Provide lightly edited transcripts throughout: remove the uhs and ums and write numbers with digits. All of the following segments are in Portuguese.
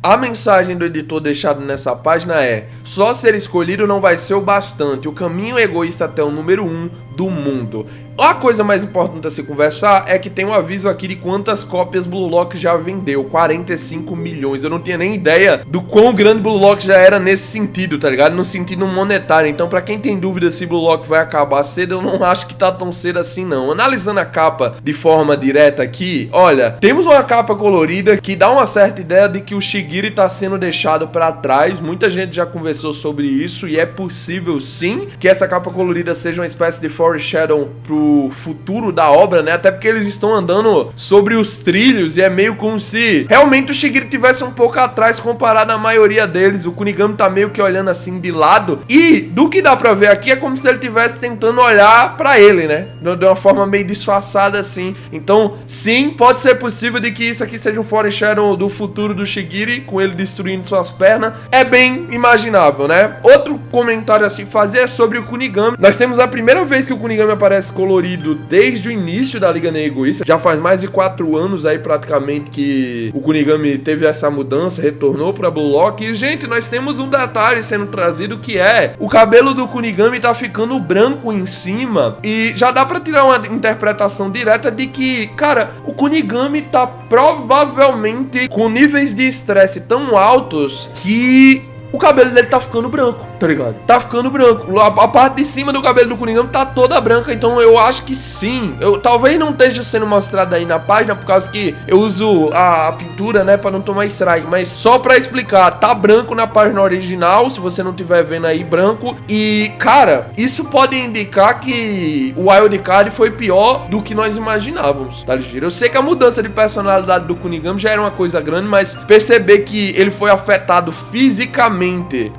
A mensagem do editor deixado nessa página é: só ser escolhido não vai ser o bastante, o caminho egoísta até o número 1 do mundo. A coisa mais importante a se conversar é que tem um aviso aqui de quantas cópias Blue Lock já vendeu, 45 milhões. Eu não tinha nem ideia do quão grande Blue Lock já era nesse sentido, tá ligado? No sentido monetário. Então, pra quem tem dúvida se Blue Lock vai acabar cedo, eu não acho que tá tão cedo assim, não. Analisando a capa de forma direta aqui, olha, temos uma capa colorida que dá uma certa ideia de que o Shigiri tá sendo deixado pra trás. Muita gente já conversou sobre isso e é possível, sim, que essa capa colorida seja uma espécie de foreshadow pro futuro da obra, né? Até porque eles estão andando sobre os trilhos e é meio como se realmente o Shigiri tivesse um pouco atrás comparado à maioria deles. O Kunigami tá meio que olhando assim de lado e do que dá pra ver aqui é como se ele estivesse tentando olhar pra ele, né? De uma forma meio disfarçada assim. Então, sim, pode ser possível de que isso aqui seja um foreshadow do futuro do Shigiri, com ele destruindo suas pernas. É bem imaginável, né? Outro comentário assim fazer é sobre o Kunigami. Nós temos a primeira vez que o Kunigami aparece colorido desde o início da Liga Negra Egoísta. Já faz mais de 4 anos aí praticamente que o Kunigami teve essa mudança, retornou pra Blue Lock. E, gente, nós temos um detalhe sendo trazido que é: o cabelo do Kunigami tá ficando branco em cima. E já dá pra tirar uma interpretação direta de que, cara, o Kunigami tá provavelmente com níveis de estresse tão altos que o cabelo dele tá ficando branco, tá ligado? Tá ficando branco. A parte de cima do cabelo do Kunigami tá toda branca, então eu acho que sim. Talvez não esteja sendo mostrado aí na página, por causa que eu uso a pintura, né, pra não tomar strike. Mas só pra explicar, tá branco na página original, se você não estiver vendo aí, branco. E, cara, isso pode indicar que o Wildcard foi pior do que nós imaginávamos, tá ligeiro? Eu sei que a mudança de personalidade do Kunigami já era uma coisa grande, mas perceber que ele foi afetado fisicamente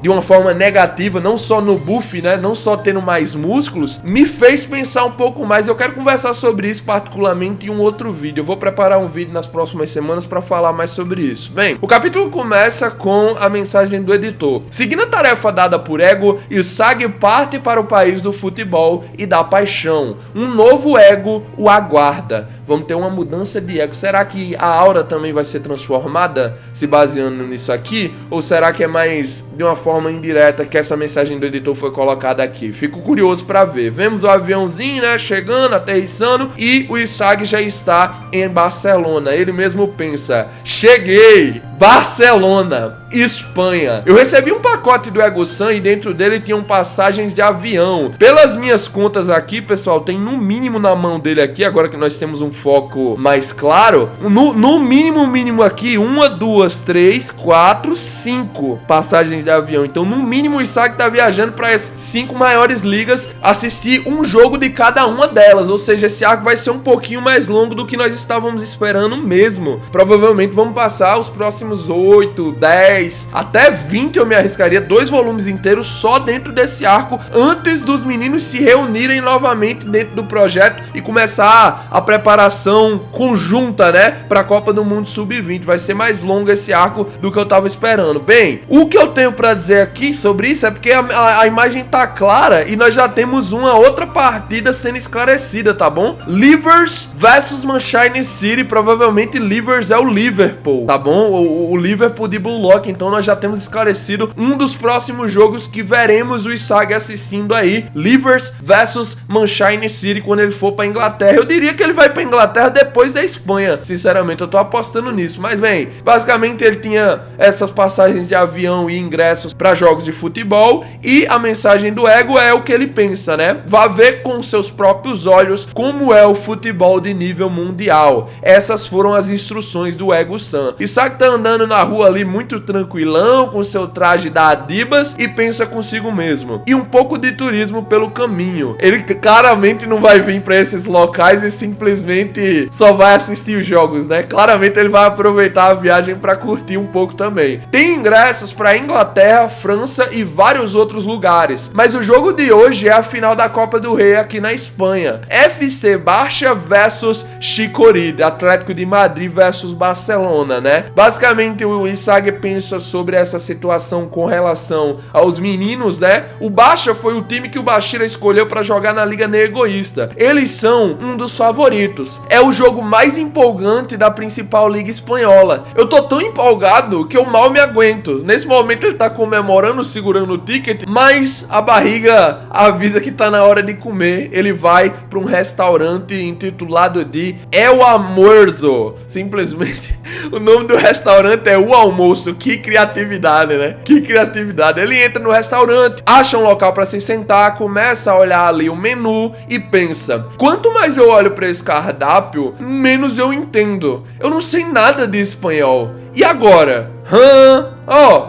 de uma forma negativa, não só no buff, né, não só tendo mais músculos, me fez pensar um pouco mais. Eu quero conversar sobre isso particularmente em um outro vídeo. Eu vou preparar um vídeo nas próximas semanas para falar mais sobre isso. Bem, o capítulo começa com a mensagem do editor. Seguindo a tarefa dada por Ego, Isagi parte para o país do futebol e da paixão. Um novo Ego o aguarda. Vamos ter uma mudança de Ego. Será que a aura também vai ser transformada se baseando nisso aqui? Ou será que é mais de uma forma indireta que essa mensagem do editor foi colocada aqui? Fico curioso para ver. Vemos o aviãozinho, né, chegando, aterrissando, e o Isagi já está em Barcelona. Ele mesmo pensa: cheguei! Barcelona, Espanha. Eu recebi um pacote do Ego-san e dentro dele tinham passagens de avião. Pelas minhas contas aqui, pessoal, tem no mínimo na mão dele aqui, agora que nós temos um foco mais claro, no mínimo aqui, 1, 2, 3, 4, 5 passagens de avião. Então, no mínimo, o Isagi tá viajando para as 5 maiores ligas, assistir um jogo de cada uma delas. Ou seja, esse arco vai ser um pouquinho mais longo do que nós estávamos esperando mesmo. Provavelmente vamos passar os próximos 8, 10, até 20, eu me arriscaria, 2 volumes inteiros só dentro desse arco, antes dos meninos se reunirem novamente dentro do projeto e começar a preparação conjunta, né, para a Copa do Mundo Sub-20. Vai ser mais longo esse arco do que eu tava esperando. Bem, o que eu tenho para dizer aqui sobre isso é porque a imagem tá clara e nós já temos uma outra partida sendo esclarecida, tá bom? Livers versus Sunshine City. Provavelmente Livers é o Liverpool, tá bom? O Liverpool de Blue Lock. Então nós já temos esclarecido um dos próximos jogos que veremos o Isagi assistindo aí: Livers versus Sunshine City, quando ele for pra Inglaterra. Eu diria que ele vai pra Inglaterra depois da Espanha, sinceramente, eu tô apostando nisso. Mas bem, basicamente ele tinha essas passagens de avião e ingressos para jogos de futebol, e a mensagem do Ego é o que ele pensa, né? Vá ver com seus próprios olhos como é o futebol de nível mundial. Essas foram as instruções do Ego-san. Isagi tá andando na rua ali muito tranquilão, com seu traje da Adibas, e pensa consigo mesmo. E um pouco de turismo pelo caminho. Ele claramente não vai vir para esses locais e simplesmente só vai assistir os jogos, né? Claramente ele vai aproveitar a viagem para curtir um pouco também. Tem ingressos para Inglaterra Inglaterra, França e vários outros lugares. Mas o jogo de hoje é a final da Copa do Rei aqui na Espanha. FC Barça versus Chicorid, Atlético de Madrid versus Barcelona, né? Basicamente o Inzaghi pensa sobre essa situação com relação aos meninos, né? O Barça foi o time que o Bachira escolheu para jogar na Liga Neogoísta. Eles são um dos favoritos. É o jogo mais empolgante da principal liga espanhola. Eu tô tão empolgado que eu mal me aguento. Nesse momento ele tá comemorando, segurando o ticket, mas a barriga avisa que tá na hora de comer. Ele vai para um restaurante intitulado de El Almuerzo. Simplesmente o nome do restaurante é O Almoço. Que criatividade, né? Que criatividade. Ele entra no restaurante, acha um local para se sentar, começa a olhar ali o menu e pensa: quanto mais eu olho para esse cardápio, menos eu entendo. Eu não sei nada de espanhol. E agora?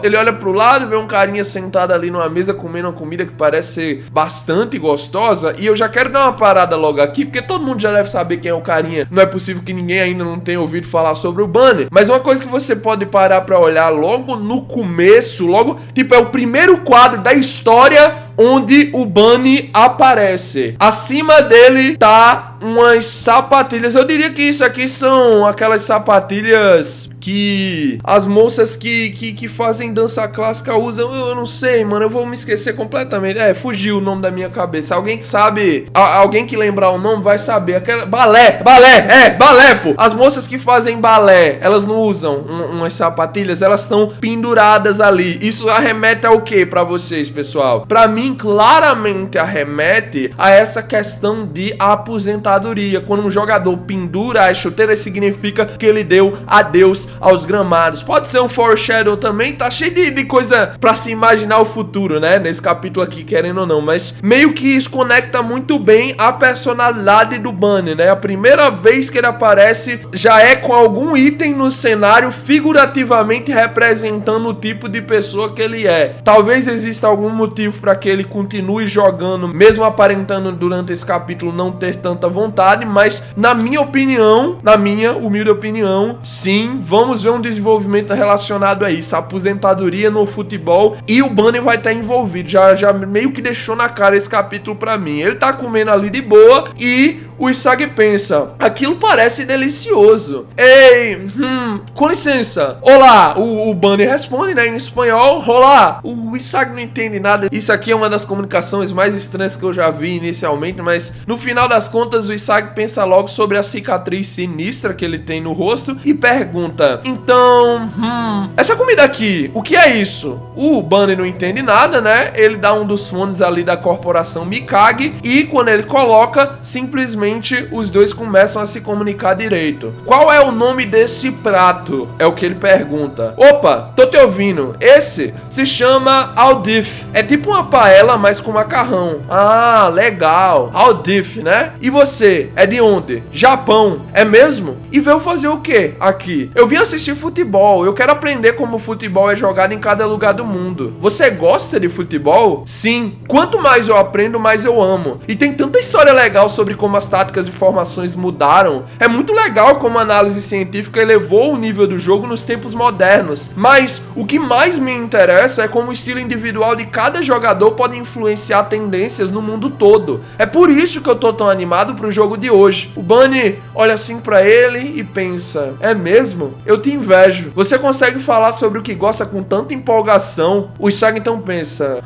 Ele olha pro lado, vê um carinha sentado ali numa mesa comendo uma comida que parece ser bastante gostosa. E eu já quero dar uma parada logo aqui, porque todo mundo já deve saber quem é o carinha. Não é possível que ninguém ainda não tenha ouvido falar sobre o Bunny. Mas uma coisa que você pode parar pra olhar logo no começo, é o primeiro quadro da história onde o Bunny aparece. Acima dele tá umas sapatilhas. Eu diria que isso aqui são aquelas sapatilhas que as moças que fazem dança clássica usam. Eu não sei, mano, eu vou me esquecer completamente. Fugiu o nome da minha cabeça. Alguém que sabe, alguém que lembrar o nome vai saber. Aquela balé, pô. As moças que fazem balé, elas não usam umas sapatilhas, elas estão penduradas ali. Isso arremete ao que pra vocês, pessoal? Pra mim, claramente arremete a essa questão de aposentadoria. Quando um jogador pendura as chuteiras, significa que ele deu adeus aos gramados. Pode ser um foreshadow também, tá cheio de coisa pra se imaginar o futuro, né? Nesse capítulo aqui, querendo ou não, mas meio que isso conecta muito bem a personalidade do Bunny, né? A primeira vez que ele aparece já é com algum item no cenário figurativamente representando o tipo de pessoa que ele é. Talvez exista algum motivo para que ele continue jogando, mesmo aparentando durante esse capítulo não ter tanta vontade, mas na minha opinião, na minha humilde opinião, sim, vamos ver um desenvolvimento relacionado a isso, a aposentadoria no futebol, e o Bunny vai estar envolvido. Já meio que deixou na cara esse capítulo pra mim. Ele tá comendo ali de boa e o Inzaghi pensa: aquilo parece delicioso. Ei, com licença. Olá. O Bunny responde, né, em espanhol. Olá. O Inzaghi não entende nada. Isso aqui é uma das comunicações mais estranhas que eu já vi inicialmente, mas no final das contas o Inzaghi pensa logo sobre a cicatriz sinistra que ele tem no rosto e pergunta: então, essa comida aqui, o que é isso? O Bunny não entende nada, né? Ele dá um dos fones ali da corporação Mikage e quando ele coloca, simplesmente os dois começam a se comunicar direito. Qual é o nome desse prato? É o que ele pergunta. Opa, tô te ouvindo. Esse se chama Aldif. É tipo uma paella, mas com macarrão. Ah, legal. Aldif, né? E você? É de onde? Japão. É mesmo? E veio fazer o quê aqui? Eu vim assistir futebol. Eu quero aprender como o futebol é jogado em cada lugar do mundo. Você gosta de futebol? Sim. Quanto mais eu aprendo, mais eu amo. E tem tanta história legal sobre como as táticas e formações mudaram. É muito legal como a análise científica elevou o nível do jogo nos tempos modernos. Mas o que mais me interessa é como o estilo individual de cada jogador pode influenciar tendências no mundo todo. É por isso que eu tô tão animado pro jogo de hoje. O Bunny olha assim pra ele e pensa: é mesmo? Eu te invejo. Você consegue falar sobre o que gosta com tanta empolgação? O Inzaghi então pensa: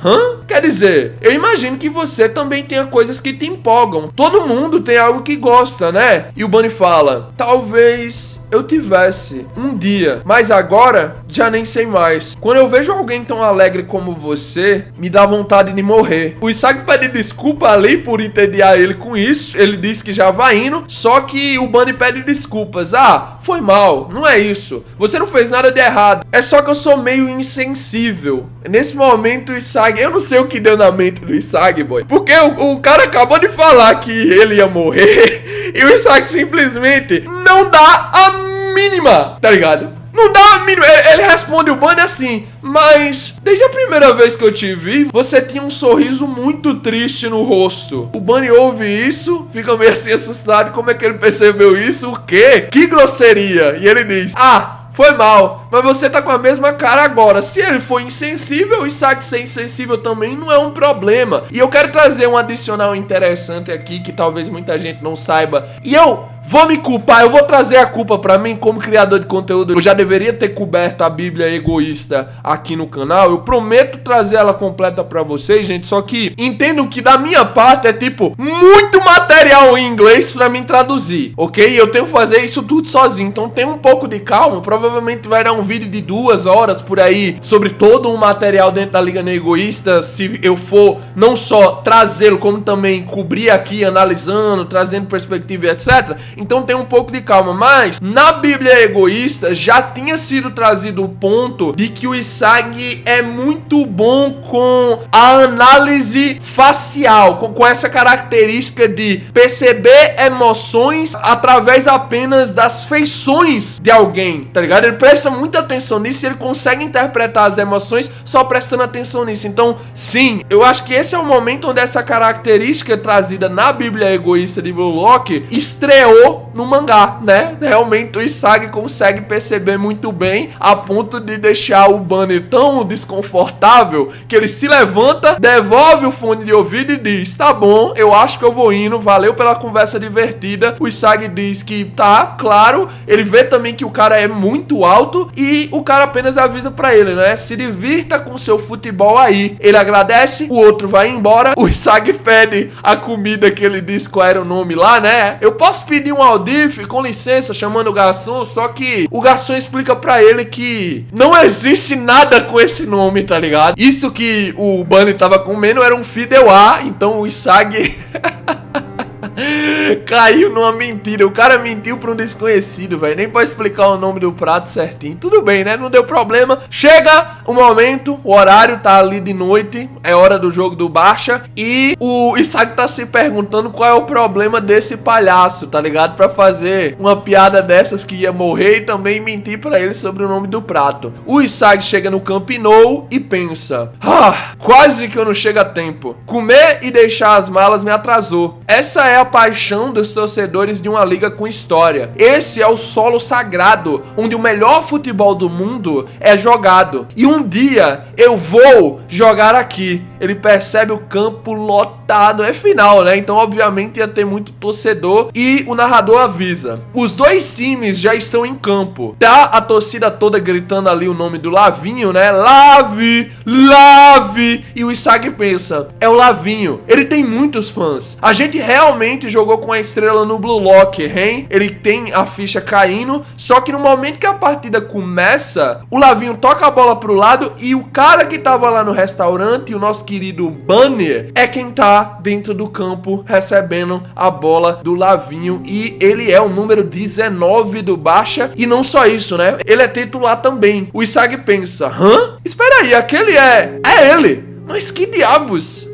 quer dizer, eu imagino que você também tenha coisas que te empolgam. Todo mundo tem algo que gosta, né? E o Bunny fala: talvez eu tivesse um dia, mas agora já nem sei mais. Quando eu vejo alguém tão alegre como você, me dá vontade de morrer. O Inzaghi pede desculpa ali por entediar ele com isso. Ele diz que já vai indo, só que o Bunny pede desculpas. Ah, foi mal, não é isso. Você não fez nada de errado. É só que eu sou meio insensível. Nesse momento o Inzaghi, eu não sei o que deu na mente do Inzaghi, boy. Porque o cara acabou de falar que ele ia morrer e o Inzaghi simplesmente não dá a mínima, tá ligado? Não dá a mínima. Ele responde o Bunny assim: mas desde a primeira vez que eu te vi, você tinha um sorriso muito triste no rosto. O Bunny ouve isso, fica meio assim assustado. Como é que ele percebeu isso? O quê? Que grosseria? E ele diz: ah, foi mal, mas você tá com a mesma cara agora. Se ele for insensível, o Isaac ser insensível também não é um problema. E eu quero trazer um adicional interessante aqui, que talvez muita gente não saiba, e eu vou me culpar, eu vou trazer a culpa pra mim como criador de conteúdo. Eu já deveria ter coberto a Bíblia egoísta aqui no canal. Eu prometo trazer ela completa pra vocês, gente. Só que entendo que da minha parte é tipo muito material em inglês pra mim traduzir, ok? Eu tenho que fazer isso tudo sozinho. Então tem um pouco de calma. Provavelmente vai dar um vídeo de 2 horas por aí sobre todo o material dentro da Liga Egoísta. Se eu for não só trazê-lo, como também cobrir aqui, analisando, trazendo perspectiva e etc. Então tem um pouco de calma, mas na Bíblia Egoísta já tinha sido trazido o ponto de que o Isaac é muito bom com a análise facial, com essa característica de perceber emoções através apenas das feições de alguém, tá ligado? Ele presta muita atenção nisso e ele consegue interpretar as emoções só prestando atenção nisso. Então, sim, eu acho que esse é o momento onde essa característica trazida na Bíblia Egoísta de Blue Lock estreou no mangá, né? Realmente o Isaac consegue perceber muito bem, a ponto de deixar o Bunny tão desconfortável que ele se levanta, devolve o fone de ouvido e diz: tá bom, eu acho que eu vou indo, valeu pela conversa divertida. O Isaac diz que tá, claro, ele vê também que o cara é muito alto e o cara apenas avisa pra ele, né? Se divirta com seu futebol aí. Ele agradece, o outro vai embora, o Isaac pede a comida que ele disse qual era o nome lá, né? Eu posso pedir um Aldif, com licença, chamando o garçom, só que o garçom explica pra ele que não existe nada com esse nome, tá ligado? Isso que o Bunny tava comendo era um fideuá, então o Isaac caiu numa mentira. O cara mentiu pra um desconhecido, velho. Nem pra explicar o nome do prato certinho. Tudo bem, né? Não deu problema. Chega o momento, o horário tá ali de noite, é hora do jogo do Barça, e o Isaac tá se perguntando qual é o problema desse palhaço, tá ligado? Pra fazer uma piada dessas que ia morrer e também mentir pra ele sobre o nome do prato. O Isaac chega no Camp Nou e pensa: quase que eu não chego a tempo. Comer e deixar as malas me atrasou. Essa é a paixão dos torcedores de uma liga com história. Esse é o solo sagrado, onde o melhor futebol do mundo é jogado. E um dia eu vou jogar aqui. Ele percebe o campo lotado. É final, né? Então, obviamente, ia ter muito torcedor. E o narrador avisa: os dois times já estão em campo. Tá a torcida toda gritando ali o nome do Lavinho, né? Lave! Lave! E o Isaac pensa: é o Lavinho. Ele tem muitos fãs. A gente realmente jogou com a estrela no Blue Lock, hein? Ele tem a ficha caindo. Só que no momento que a partida começa, o Lavinho toca a bola pro lado e o cara que tava lá no restaurante, o nosso querido Bunny, é quem tá dentro do campo recebendo a bola do Lavinho. E ele é o número 19 do Barça. E não só isso, né? Ele é titular também. O Isaac pensa: espera aí, aquele é ele. Mas que diabos?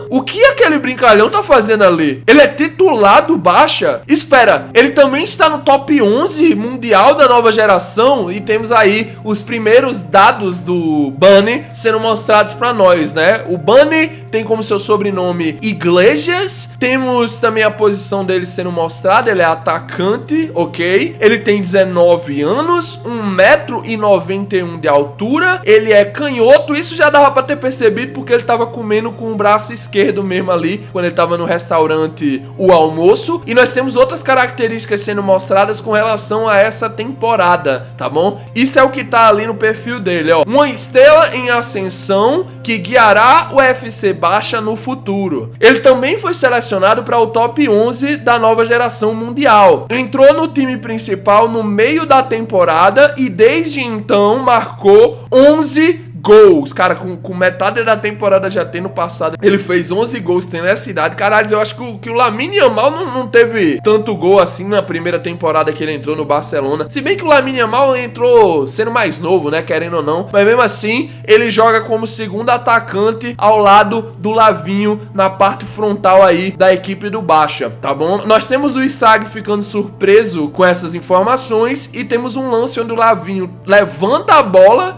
O que aquele brincalhão tá fazendo ali? Ele é titular do Barça? Espera, ele também está no top 11 mundial da nova geração? E temos aí os primeiros dados do Bunny sendo mostrados pra nós, né? O Bunny tem como seu sobrenome Iglesias. Temos também a posição dele sendo mostrada. Ele é atacante, ok? Ele tem 19 anos, 1,91 m de altura. Ele é canhoto. Isso já dava pra ter percebido porque ele tava comendo com o braço esquerdo mesmo ali, quando ele tava no restaurante, o almoço. E nós temos outras características sendo mostradas com relação a essa temporada, tá bom? Isso é o que tá ali no perfil dele, ó. Uma estrela em ascensão que guiará o FC Barça no futuro. Ele também foi selecionado para o top 11 da nova geração mundial. Entrou no time principal no meio da temporada e desde então marcou 11 gols, cara, com metade da temporada já tendo passado, ele fez 11 gols tendo essa idade. Caralho, eu acho que o Lamine Yamal não teve tanto gol assim na primeira temporada que ele entrou no Barcelona, se bem que o Lamine Yamal entrou sendo mais novo, né, querendo ou não, mas mesmo assim, ele joga como segundo atacante ao lado do Lavinho na parte frontal aí da equipe do Barça, tá bom? Nós temos o Isaac ficando surpreso com essas informações e temos um lance onde o Lavinho levanta a bola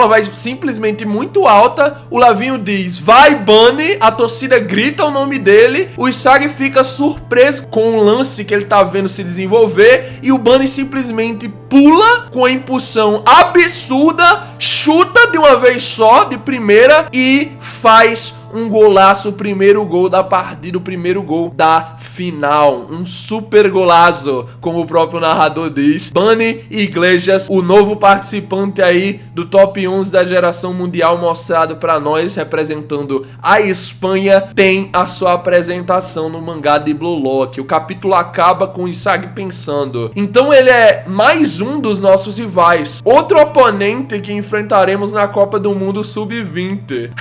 vai simplesmente simplesmente muito alta. O Lavinho diz, vai Bunny, a torcida grita o nome dele, o Isagi fica surpreso com o lance que ele tá vendo se desenvolver e o Bunny simplesmente pula com a impulsão absurda, chuta de uma vez só, de primeira, e faz um golaço, o primeiro gol da partida, o primeiro gol da final. Um super golaço, como o próprio narrador diz. Bunny Iglesias, o novo participante aí do top 11 da geração mundial mostrado pra nós, representando a Espanha, tem a sua apresentação no mangá de Blue Lock. O capítulo acaba com o Isagi pensando, então ele é mais um dos nossos rivais, outro oponente que enfrentaremos na Copa do Mundo Sub-20.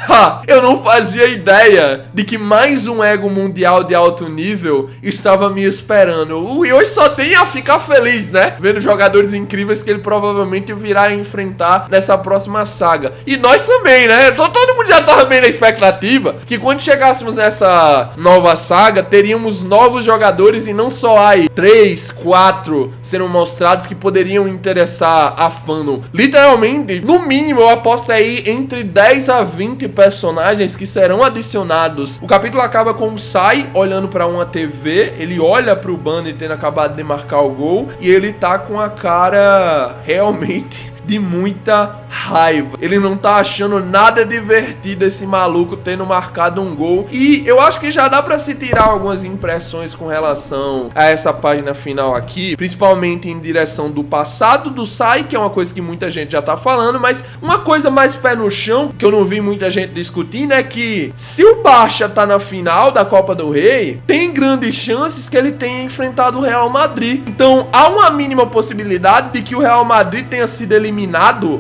Eu não fazia ideia de que mais um ego mundial de alto nível estava me esperando. O Yoshi só tem a ficar feliz, né? Vendo jogadores incríveis que ele provavelmente virá enfrentar nessa próxima saga. E nós também, né? Todo mundo já tava bem na expectativa que quando chegássemos nessa nova saga, teríamos novos jogadores e não só aí 3, 4 sendo mostrados que poderiam interessar a fandom. Literalmente, no mínimo, eu aposto aí entre 10 a 20 personagens que serão adicionados. O capítulo acaba com o Sai olhando para uma TV, ele olha para o Bunny tendo acabado de marcar o gol e ele tá com a cara realmente de muita raiva. Ele não tá achando nada divertido esse maluco tendo marcado um gol. E eu acho que já dá pra se tirar algumas impressões com relação a essa página final aqui, principalmente em direção do passado do Sai, que é uma coisa que muita gente já tá falando, mas uma coisa mais pé no chão, que eu não vi muita gente discutindo, é que se o Baixa tá na final da Copa do Rei, tem grandes chances que ele tenha enfrentado o Real Madrid. Então há uma mínima possibilidade de que o Real Madrid tenha sido eliminado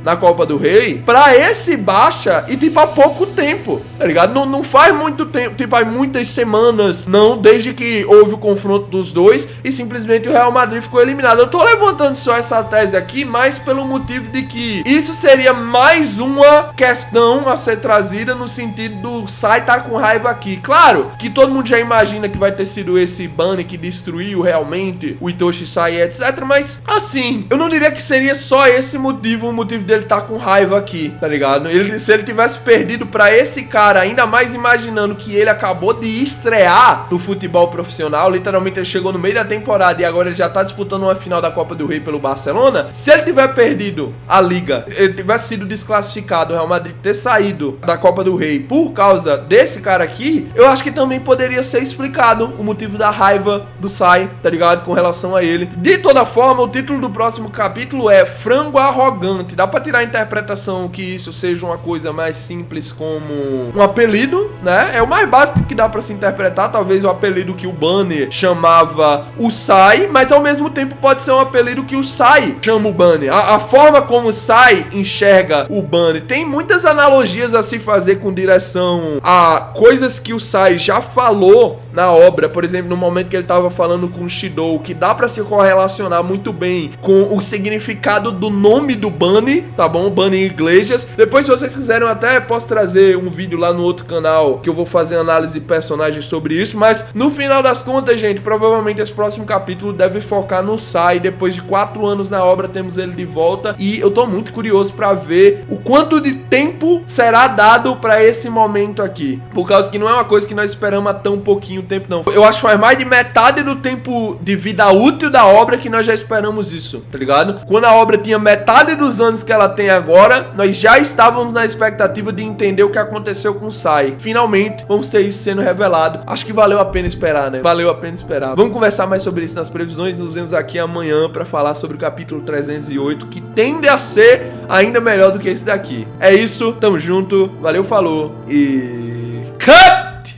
na Copa do Rei pra esse Baixa e tipo há pouco tempo, tá ligado? Não faz muito tempo, tipo há muitas semanas, não, desde que houve o confronto dos dois e simplesmente o Real Madrid ficou eliminado. Eu tô levantando só essa tese aqui, mas pelo motivo de que isso seria mais uma questão a ser trazida no sentido do Sai tá com raiva aqui. Claro que todo mundo já imagina que vai ter sido esse Bunny que destruiu realmente o Itoshi Sai, etc, mas assim, eu não diria que seria só esse motivo, o motivo dele tá com raiva aqui, tá ligado? Se ele tivesse perdido pra esse cara, ainda mais imaginando que ele acabou de estrear no futebol profissional, literalmente ele chegou no meio da temporada e agora ele já tá disputando uma final da Copa do Rei pelo Barcelona, se ele tiver perdido a Liga, ele tivesse sido desclassificado, o Real Madrid ter saído da Copa do Rei por causa desse cara aqui, eu acho que também poderia ser explicado o motivo da raiva do Sai, tá ligado? Com relação a ele. De toda forma, o título do próximo capítulo é Frango Arrogante. Dá pra tirar a interpretação que isso seja uma coisa mais simples como um apelido, né? É o mais básico que dá pra se interpretar, talvez o apelido que o Bunny chamava o Sai, mas ao mesmo tempo pode ser um apelido que o Sai chama o Bunny. A forma como o Sai enxerga o Bunny. Tem muitas analogias a se fazer com direção a coisas que o Sai já falou na obra, por exemplo, no momento que ele tava falando com o Shidou, que dá pra se correlacionar muito bem com o significado do nome do Bunny, tá bom? Bunny Iglesias. Depois, se vocês quiserem, eu até posso trazer um vídeo lá no outro canal que eu vou fazer análise de personagens sobre isso, mas no final das contas, gente, provavelmente esse próximo capítulo deve focar no Sai. Depois de 4 anos na obra, temos ele de volta e eu tô muito curioso pra ver o quanto de tempo será dado pra esse momento aqui, por causa que não é uma coisa que nós esperamos há tão pouquinho tempo, não. Eu acho que faz mais de metade do tempo de vida útil da obra que nós já esperamos isso, tá ligado? Quando a obra tinha metade dos anos que ela tem agora, nós já estávamos na expectativa de entender o que aconteceu com o Sai. Finalmente, vamos ter isso sendo revelado. Acho que valeu a pena esperar, né? Valeu a pena esperar. Vamos conversar mais sobre isso nas previsões. Nos vemos aqui amanhã pra falar sobre o capítulo 308, que tende a ser ainda melhor do que esse daqui. É isso, tamo junto, valeu, falou e... Cut!